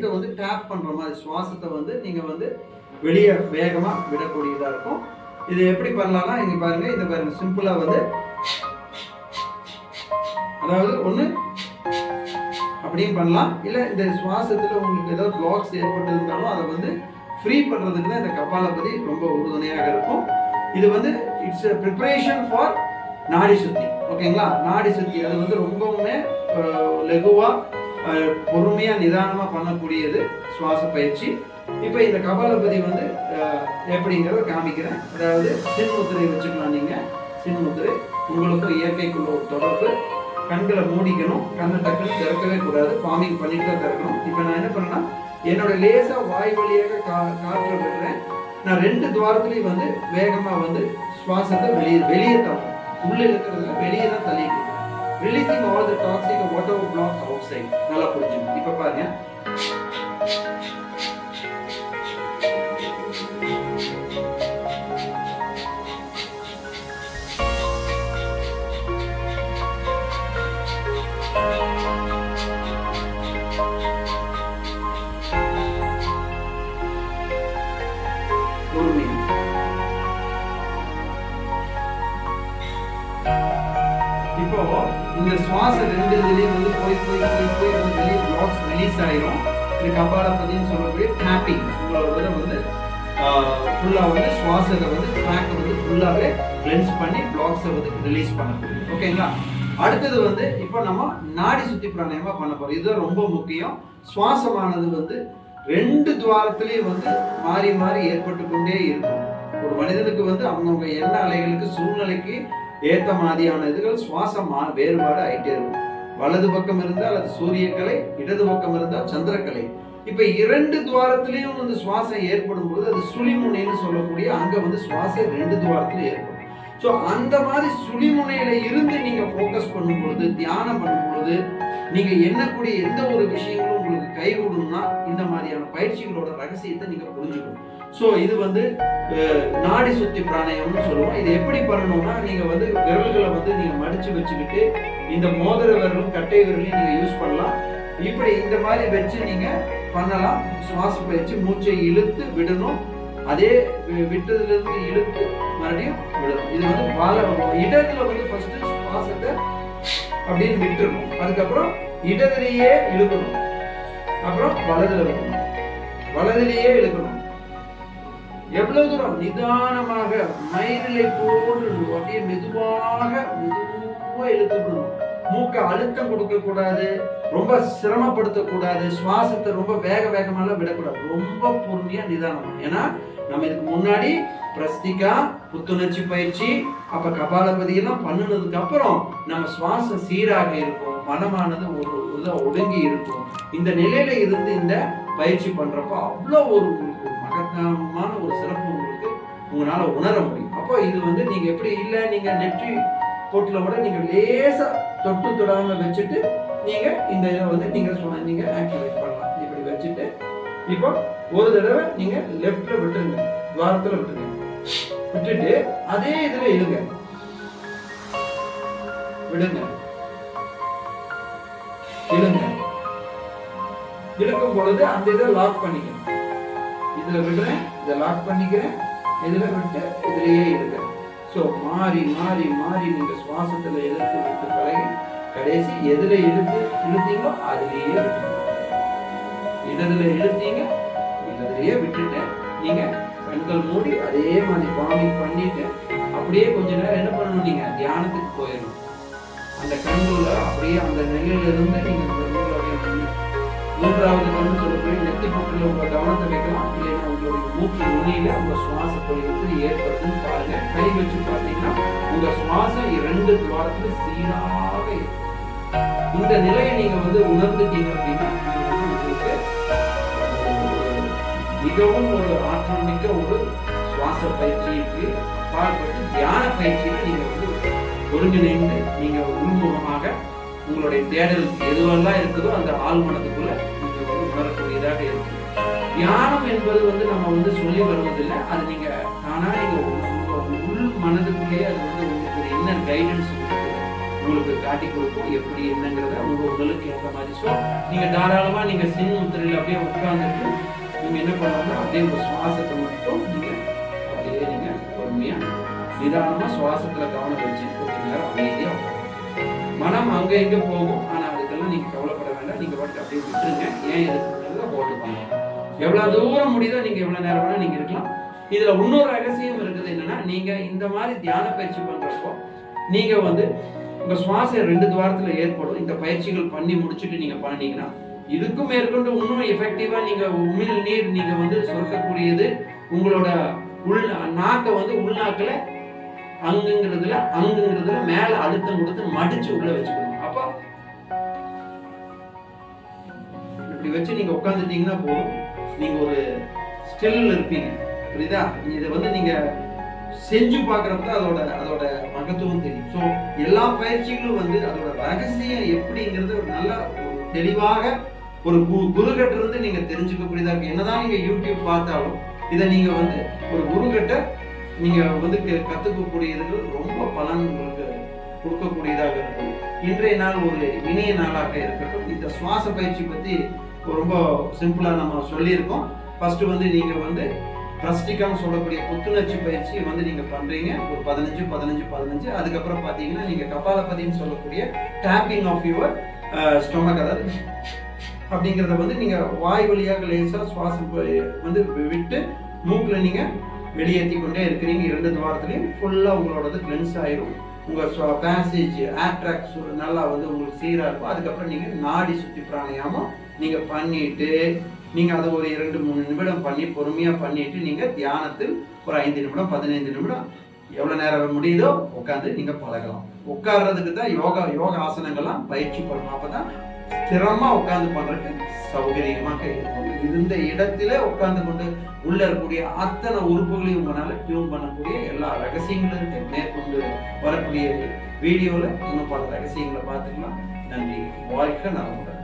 வயிற்றை வந்து டேப் பண்ற மாதிரி சுவாசத்தை வந்து நீங்க வந்து வெளியே வேகமா விடக்கூடியதா இருக்கும். இது எப்படி பண்ணலாம்னா இங்க பாருங்க, இந்த பாருங்க சிம்பிளா வந்து அதாவது ஒண்ணு அப்படியும் பண்ணலாம். இல்ல இந்த சுவாசத்துல உங்களுக்கு ஏதாவது பிளாக்ஸ் ஏற்பட்டு இருந்தாலும் அதை வந்து ஃப்ரீ பண்றதுக்கு தான் இந்த கபாலபதி ரொம்ப உறுதுணையாக இருக்கும். இது வந்து இட்ஸ் ப்ரிப்பரேஷன் ஃபார் நாடி சுத்தி. ஓகேங்களா? நாடி சுத்தி அது வந்து ரொம்பவுமே லெகுவா பொறுமையா நிதானமா பண்ணக்கூடியது சுவாச பயிற்சி. இப்போ இந்த கபாலபதி வந்து எப்படிங்கிறத காமிக்கிறேன். அதாவது சின்முத்திரை வச்சுக்கலாம். நீங்க சின்முத்திரை உங்களுக்கும் இயற்கைக்குள்ள ஒரு தொடர்பு. கண்களை மூடிக்கணும், கண்ணை டக்குன்னு திறக்கவே கூடாது, பாமிங் பண்ணிட்டு தான் திறக்கணும். இப்போ நான் என்ன பண்ணேன்னா என்னோட லேசா வாய் வழியாக காற்றை விடுறேன். நான் 2 துவாரத்துலையும் வந்து வேகமா வந்து சுவாசத்தை வெளியே தரணும். உள்ள இருக்கிறதுல வெளியே தான் தள்ளிட்டு இருக்கேன். Releasing all the toxic whatever blocks outside. நல்லா புரிஞ்சுக்கணும். இப்போ பாருங்க, இப்போ இந்த சுவாச 2 இதுலயும் வந்து போய் வந்து வெளியே பிளாக்ஸ் ரிலீஸ் ஆயிரும். இது கபாலபதின்னு சொல்லக்கூடிய டேப்பிங். உங்களோட வந்து ஃபுல்லா வந்து சுவாசத்தை வந்து ட்ராக் வந்து ஃபுல்லாவே கிளென்ஸ் பண்ணி பிளாக்ஸை வந்து ரிலீஸ் பண்ணக்கூடிய. ஓகேங்களா? அடுத்தது வந்து இப்போ நம்ம நாடி சுத்தி பிராணாயாமா பண்ண போறோம். இதுதான் ரொம்ப முக்கியம். சுவாசமானது வந்து 2 துவாரத்திலேயும் வந்து மாறி மாறி ஏற்பட்டு கொண்டே இருக்கும். ஒரு மனிதனுக்கு வந்து அவங்க எண்ண அலைகளுக்கு சூழ்நிலைக்கு ஏத்த மாதிரியான இதுகள் சுவாசம் வேறுபாடு ஆயிட்டே இருக்கும். வலது பக்கம் இருந்தால் அது சூரியக்கலை, இடது பக்கம் இருந்தால் சந்திரக்கலை. இப்ப 2 துவாரத்திலையும் வந்து சுவாசம் ஏற்படும் பொழுது அது சுழிமுனைன்னு சொல்லக்கூடிய அங்க வந்து சுவாசம் 2 துவாரத்திலும் ஏற்படும். ஸோ அந்த மாதிரி சுழிமுனையில இருந்து நீங்க ஃபோக்கஸ் பண்ணும் பொழுது, தியானம் பண்ணும் பொழுது, நீங்க எண்ணக்கூடிய எந்த ஒரு விஷயங்களும் உங்களுக்கு கைகூடும்னா இந்த மாதிரியான பயிற்சிகளோட ரகசியத்தை நீங்க புரிஞ்சுக்கணும். ஸோ இது வந்து நாடி சுத்தி பிராணாயாமம்னு சொல்லுவோம். இது எப்படி பண்ணணும்னா நீங்க வந்து விரல்களை வந்து நீங்க மடிச்சு வச்சுக்கிட்டு இந்த மோதிர விரலும் கட்டை விரலையும் நீங்க யூஸ் பண்ணலாம். இப்படி இந்த மாதிரி வச்சு நீங்க பண்ணலாம். சுவாச பயிற்சி. மூச்சை இழுத்து விடணும், அதே விட்டதுல இருந்து இழுத்து மறுபடியும் விடணும். இது வந்து இடத்துல வந்து ஃபர்ஸ்ட் சுவாசத்தை அப்படின்னு விட்டுறணும். அதுக்கப்புறம் இடதுலயே இழுக்கணும், அப்புறம் வலதுல விடணும், வலதுலயே இழுக்கணும். எவ்வளவு தூரம் நிதானமாக மயிரிலை போன்று அப்படியே மெதுவாக இழுத்து விடணும். மூக்க அழுத்தம் கொடுக்க கூடாது, ரொம்ப சிரமப்படுத்தக்கூடாது. சுவாசத்தை ரொம்ப வேகமாக விடக்கூடாது. ரொம்ப பொறுமையா நிதானமா. ஏன்னா நம்ம இதுக்கு முன்னாடி பிரஸ்திகா, புத்துணர்ச்சி பயிற்சி, அப்ப கபாலபதி எல்லாம் பண்ணினதுக்கு அப்புறம் நம்ம சுவாசம் சீராக இருக்கும், மனமானது ஒரு ஒடுங்கி இருக்கும். இந்த நிலையில இருந்து இந்த பயிற்சி பண்றப்போ அவ்வளோ ஒரு மகத்தான ஒரு சிறப்பு உங்களுக்கு உங்களால உணர முடியும். அப்போ இது வந்து நீங்க எப்படி இல்லை, நீங்க நெற்றி போட்டுல கூட நீங்க லேசா தொட்டு தொடாம வச்சுட்டு நீங்க இந்த இதை வந்து நீங்க ஆக்டிவேட் பண்ணலாம். இப்படி வச்சுட்டு இப்போ ஒரு தடவை நீங்க லெஃப்ட்ல விட்டுருங்க, துவாரத்துல விட்டுருங்க. விட்டுட்டு அதே இதுல இழுங்க, விடுங்க, இழுங்க. இழுக்கும் பொழுது அந்த இதை லாக் பண்ணிக்கணும். இதுல விடுறேன், இதை லாக் பண்ணிக்கிறேன், இதுல விட்டு இதுலயே இழுக்கிறேன். ஸோ மாறி மாறி மாறி நீங்க சுவாசத்துல இழுத்து விட்டு பழகி கடைசி எதுல இழுத்தீங்களோ அதுலயே விட்டுருங்க. இடதுல இழுத்தீங்க, இடதுலயே விட்டுட்டு நீங்க கண்கள் மூடி அதே மாதிரி பாமிங் பண்ணிட்டு அப்படியே கொஞ்ச நேரம் என்ன பண்ணணும், நீங்க தியானத்துக்கு போயிடணும். அந்த கண்கள்ல அப்படியே அந்த நிலையில இருந்து நீங்க மூன்றாவது கண்ணு சொல்லக்கூடிய நெத்தி பொட்டுல உங்க கவனத்தை வைக்கலாம். இல்லைன்னா உங்களுடைய மூக்கு நுனியில உங்க சுவாசப்பொழி எப்படி ஏற்படுதுன்னு பாருங்க. கை வச்சு பார்த்தீங்கன்னா உங்க சுவாசம் 2 துவாரத்துல சீராக இருக்கும். இந்த நிலையை நீங்க வந்து உணர்ந்துட்டீங்க அப்படின்னா உங்களுக்கு மிகவும் ஒரு ஆற்றல் மிக்க ஒரு சுவாச பயிற்சிக்கு அப்பாற்பட்டு தியான பயிற்சியில நீங்க வந்து ஒருங்கிணைந்து நீங்க உள்முகமாக உங்களுடைய தேடல் எதுவெல்லாம் இருக்குதோ அந்த ஆள் மனதுக்குள்ள நீங்க வந்து உணரக்கூடியதாக இருக்கும். தியானம் என்பது வந்து நம்ம வந்து சொல்லி வருவதில்லை. அது நீங்க தானா நீங்க உள் மனதுக்குள்ளேயே அது வந்து உங்களுக்கு ஒரு இன்னர் கைடன்ஸ் உங்களுக்கு காட்டி கொடுக்கும் எப்படி என்னங்கிறத உங்க உடலுக்கு ஏற்ற மாதிரி. ஸோ நீங்க தாராளமா நீங்க சின் முத்திரையில் அப்படியே உட்கார்ந்துட்டு நீங்க என்ன பண்ணலாம்னா அப்படியே உங்க சுவாசத்தை மட்டும் நீங்க அப்படியே நீங்க பொறுமையா நிதானமா சுவாசத்துல கவனம் வச்சு கொஞ்ச நேரம் அமைதியா மனம் அங்க எங்க போகும். ஆனா அதுக்கெல்லாம் நீங்க கவலைப்பட வேண்டாம். நீங்க பாட்டு அப்படியே விட்டுருங்க. ஏன் இருக்குங்கிறத போட்டு பண்ணலாம். எவ்வளவு தூரம் முடியுதோ நீங்க எவ்வளவு நேரம் வேணா நீங்க இருக்கலாம். இதுல இன்னொரு ரகசியம் இருக்குது என்னன்னா, நீங்க இந்த மாதிரி தியான பயிற்சி பண்றப்போ நீங்க உங்க சுவாசம் 2 துவாரத்துல ஏற்படும். இந்த பயிற்சிகள் பண்ணி முடிச்சுட்டு நீங்க பண்ணீங்கன்னா இதுக்கும் மேற்கொண்டு இன்னும் எஃபெக்டிவா நீங்க உமிழ் நீர் நீங்க சொர்க்கக்கூடியது. உங்களோட நாக்கை உள்நாக்குல அங்குங்கிறதுல மேல அழுத்தம் கொடுத்து மடிச்சு உள்ள வச்சுக்கணும். அப்போ இப்படி வச்சு நீங்க உட்காந்துட்டீங்கன்னா போதும், நீங்க ஒரு ஸ்டில் இருப்பீங்க. புரியுதா? இதை நீங்க செஞ்சு பார்க்கறப்ப அதோட மகத்துவம் தெரியும். ஸோ எல்லா பயிற்சிகளும் அதோட ரகசியம் எப்படிங்கிறது ஒரு நல்ல ஒரு தெளிவாக ஒரு குருகிட்ட இருந்து நீங்க தெரிஞ்சுக்கக்கூடியதா இருக்கு. என்னதான் நீங்க யூடியூப் பார்த்தாலும் இதை நீங்க ஒரு குருகிட்ட நீங்க கத்துக்கக்கூடியது ரொம்ப பலன் உங்களுக்கு கொடுக்கக்கூடியதாக இருக்கும். இன்றைய நாள் ஒரு இனிய நாளாக இருக்கட்டும். இந்த சுவாச பயிற்சி பத்தி ரொம்ப சிம்பிளா நம்ம சொல்லியிருக்கோம். ஃபர்ஸ்ட் நீங்க பிரஸ்டிகான்னு சொல்லக்கூடிய புத்துணர்ச்சி பயிற்சி நீங்க பண்றீங்க ஒரு 15-15-15. அதுக்கப்புறம் பாத்தீங்கன்னா நீங்க கபாலபதின்னு சொல்லக்கூடிய டேப்பிங் ஆஃப் யுவர் ஸ்டொமக், அதாவது அப்படிங்கிறத நீங்க வாய் வழியாக லேசா சுவாசம் விட்டு மூக்குல நீங்க வெளியேற்றி கொண்டே இருக்கிறீங்க. 2 துவாரத்துலையும் ஃபுல்லா உங்களோடது கிளென்ஸ் ஆயிரும். உங்க பேசேஜ் ஏர்ட்ராக்ஸ் நல்லா உங்களுக்கு சீரா இருக்கும். அதுக்கப்புறம் நீங்க நாடி சுத்தி பிராணாயாமம் நீங்க பண்ணிட்டு நீங்க அதை ஒரு 2-3 நிமிடம் பண்ணி பொறுமையா பண்ணிட்டு நீங்க தியானத்தில் ஒரு 5 நிமிடம் 15 நிமிடம் எவ்வளவு நேரம் முடியுதோ உட்காந்து நீங்க பழகலாம். உட்கார்றதுக்கு தான் யோக ஆசனங்கள்லாம் பயிற்சி பண்ணணும். அப்பதான் ஸ்திரமா உட்கார்ந்து பண்றதுக்கு சௌகரியமாக இருக்கும். இருந்த இடத்திலே உட்கார்ந்து கொண்டு உள்ள இருக்கக்கூடிய அத்தனை உறுப்புகளையும் உங்களால டியூன் பண்ணக்கூடிய எல்லா ரகசியங்களும் இருக்கு. மேற்கொண்டு வரக்கூடிய வீடியோல இன்னும் பல ரகசியங்களை பார்த்துக்கலாம். நன்றி. வாழ்க்கை நலமுடன்.